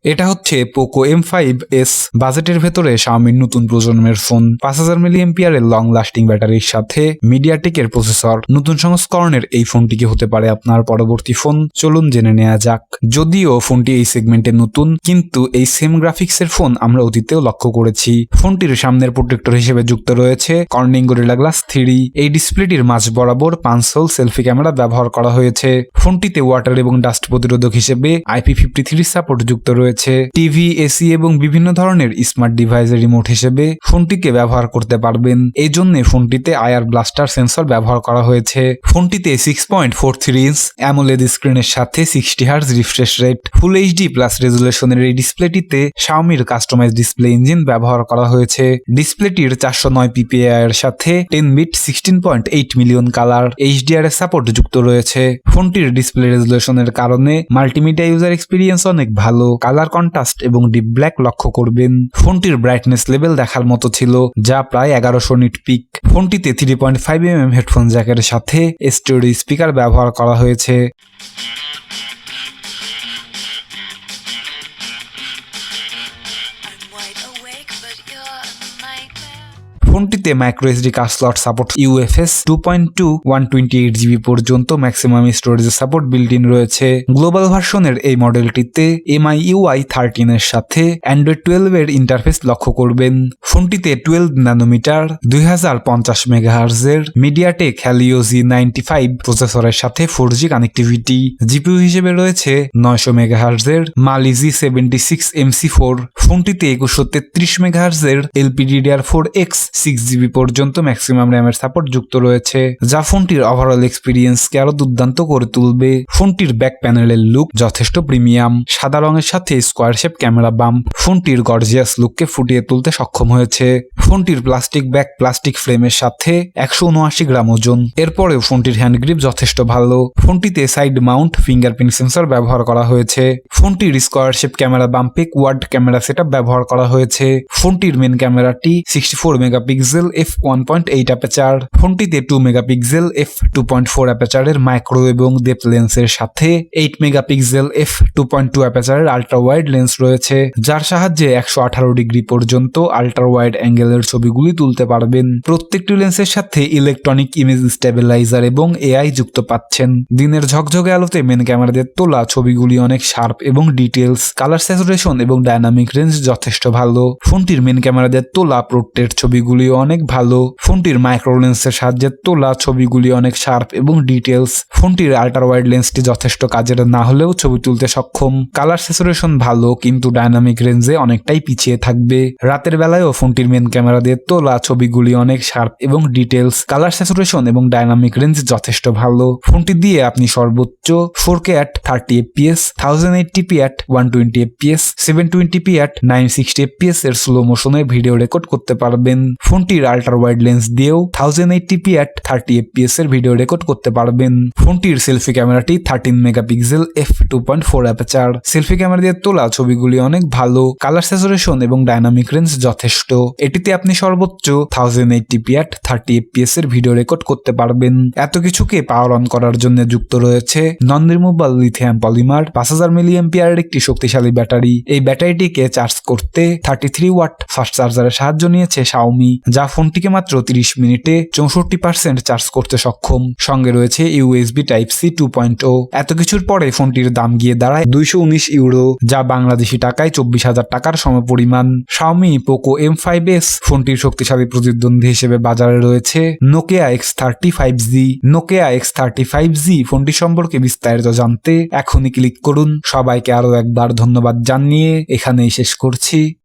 এটা হচ্ছে Poco M5s বাজেটের ভেতরে শাওমির নতুন প্রজন্মের ফোন। 5000 মিলিঅ্যাম্পিয়ারের লং লাস্টিং ব্যাটারির সাথে মিডিয়াটেকের প্রসেসর। নতুন সংস্করণের এই ফোনটি কি হতে পারে আপনার পরবর্তী ফোন? চলুন জেনে নেওয়া যাক। যদিও ফোনটি এই সেগমেন্টে নতুন, কিন্তু এই সেম গ্রাফিক্সের ফোন আমরা অতীতেও লক্ষ্য করেছি। ফোনটির সামনের প্রোটেক্টর হিসেবে যুক্ত রয়েছে কর্নিং গরিলা গ্লাস 3। এই ডিসপ্লেটির মাঝ বরাবর 5 হোল সেলফি ক্যামেরা ব্যবহার করা হয়েছে। ফোনটিতে ওয়াটার এবং ডাস্ট প্রতিরোধক হিসেবে IP53 সাপোর্ট যুক্ত রয়েছে। টিভি, এসি এবং বিভিন্ন ধরনের স্মার্ট ডিভাইসের রিমোট হিসেবে ফোনটিকে ব্যবহার করতে পারবেন। এই জন্য ফোনটিতে আইআর ব্লাস্টার সেন্সর ব্যবহার করা হয়েছে। ফোনটিতে 6.43 ইঞ্চ অ্যামোলেড স্ক্রিনের সাথে 60 hertz refresh rate, full HD plus রেজুলেশনের এই ডিসপ্লেটিতে শাওমির কাস্টমাইজ ডিসপ্লে ইঞ্জিন ব্যবহার করা হয়েছে। ডিসপ্লেটির 409 PPI এর সাথে 10 বিট 16.8 মিলিয়ন কালার HDR এর সাপোর্ট যুক্ত রয়েছে। ফোনটির ডিসপ্লে রেজুলেশনের কারণে মাল্টিমিডিয়া ইউজার এক্সপিরিয়েন্স অনেক ভালো। কালার কন্ট্রাস্ট এবং ডিপ ব্ল্যাক লক্ষ্য করবেন। ফোনটির ব্রাইটনেস লেভেল দেখার মতো ছিল, যা প্রায় 1100 নিট পিক। ফোনটিতে 3.5mm হেডফোন জ্যাকের সাথে স্টেরিও স্পিকার ব্যবহার করা হয়েছে। ফোনটিতে micro SD card slot support, UFS 2.2 128GB পর্যন্ত ম্যাক্সিমাম স্টোরেজের সাপোর্ট বিল্ট ইন রয়েছে। গ্লোবাল ভার্সনের এই মডেলটিতে MIUI 13 এর সাথে অ্যান্ড্রয়েড 12 এর ইন্টারফেস লক্ষ্য করবেন। ফোনটিতে 12 ন্যানোমিটার 2050 মেগাহার্জের মিডিয়াটেক Helio G95 প্রসেসরের সাথে 4G কানেক্টিভিটি। জিপিইউ হিসেবে রয়েছে 900 মেগাহার্জের Mali G76 MC4। ফোনটিতে 2133 মেগাহার্জের LPDDR4X 6GB পর্যন্ত ম্যাক্সিমাম র্যামের সাপোর্ট যুক্ত রয়েছে, যা ফোনটির ওভারঅল এক্সপিরিয়েন্সকে আরো দুর্দান্ত করে তুলবে। ফোনটির ব্যাক প্যানেলের লুক যথেষ্ট প্রিমিয়াম। সাদা রঙের সাথে স্কোয়ার শেপ ক্যামেরা বাম্প ফোনটির গর্জিয়াস লুককে ফুটিয়ে তুলতে সক্ষম হয়েছে। ফোনটির প্লাস্টিক ব্যাক প্লাস্টিক ফ্রেমের সাথে 179 গ্রাম ওজন। এরপরেও ফোনটির হ্যান্ড গ্রিপ যথেষ্ট ভালো। ফোনটিতে সাইড মাউন্ট ফিঙ্গারপ্রিন্ট সেন্সর ব্যবহার করা হয়েছে। ফোনটির স্কোয়ার শেপ ক্যামেরা বাম্পে কোয়াড ক্যামেরা সেটআপ ব্যবহার করা হয়েছে। ফোনটির মেন ক্যামেরাটি 64 মেগাপিক্সেল f1.8 অ্যাপাচার। ফোনটিতে 2 মেগাপিক্সেল f2.4 অ্যাপাচারের মাইক্রো এবং ডেপথ লেন্সের সাথে 8 মেগাপিক্সেল f2.2 অ্যাপাচারের আল্ট্রা ওয়াইড লেন্স রয়েছে, যার সাহায্যে 118 ডিগ্রি পর্যন্ত আল্ট্রা ওয়াইড অ্যাঙ্গেলের ছবিগুলি তুলতে পারবেন। প্রত্যেকটি লেন্সের সাথে ইলেকট্রনিক ইমেজ স্টেবিলাইজার এবং AI যুক্ত পাচ্ছেন। দিনের ঝকঝকে আলোতে মেন ক্যামেরাদের তোলা ছবিগুলি অনেক শার্প এবং ডিটেলস। কালার স্যাচুরেশন এবং ডায়নামিক রেঞ্জ যথেষ্ট ভালো। ফোনটির মেন ক্যামেরাদের তোলা পোর্ট্রেট ছবিগুলি অনেক ভালো। ফোনটির মাইক্রো লেন্সের সাহায্যে তোলা ছবিগুলি অনেক শার্প এবং ডিটেলস। ফোনটির আল্ট্রা ওয়াইড লেন্সটি যথেষ্ট কাজের না হলেও ছবি তুলতে সক্ষম। কালার স্যাচুরেশন ভালো, কিন্তু ডায়নামিক রেঞ্জে অনেকটাই পিছিয়ে থাকবে। রাতের বেলায়ও ফোনটির মেন ক্যামেরা দিয়ে তোলা ছবিগুলি অনেক শার্প এবং ডিটেলস। কালার স্যাচুরেশন এবং ডায়নামিক রেঞ্জ যথেষ্ট ভালো। ফোনটি দিয়ে আপনি সর্বোচ্চ 4K at 30 fps, 1080p at 120 fps, 720p at 960 fps এর স্লো মোশনের ভিডিও রেকর্ড করতে পারবেন। ফোনটির আল্ট্রা ওয়াইড লেন্স দিয়েও 1080p at 30 fps এর ভিডিও রেকর্ড করতে পারবেন। ফোনটির সেলফি ক্যামেরাটি 13 megapixel f2.4 aperture. Selfie camera দিয়ে তোলা ছবিগুলি অনেক ভালো। কালার স্যাচুরেশন এবং ডায়নামিক রেঞ্জ যথেষ্ট। এটিতে আপনি সর্বোচ্চ 1080p at 30 fps এর ভিডিও রেকর্ড করতে পারবেন। এত কিছুকে পাওয়ার অন করার জন্য যুক্ত রয়েছে নন রিমুভেবল লিথিয়াম পলিমার 5000 মিলিঅ্যাম্পিয়ারের একটি শক্তিশালী ব্যাটারি। এই ব্যাটারিটিকে চার্জ করতে 33 ওয়াট ফাস্ট চার্জারের সাহায্য নিয়েছে শাওমি, যা ফোনটিকে মাত্র 30 মিনিটে 64% চার্জ করতে সক্ষম। সঙ্গে রয়েছে USB Type-C 2.0। এত কিছুর পরে ফোনটির দাম গিয়ে দাঁড়ায় 219 ইউরো, যা বাংলাদেশি টাকায় 24,000 টাকার সমপরিমাণ। শাওমি পোকো M5s ফোনটির শক্তিশালী প্রতিদ্বন্দ্বী হিসেবে বাজারে রয়েছে নোকিয়া X35Z। নোকিয়া X35Z ফোনটি সম্পর্কে বিস্তারিত জানতে এখনই ক্লিক করুন। সবাইকে আরো একবার ধন্যবাদ জানিয়ে এখানেই শেষ করছি।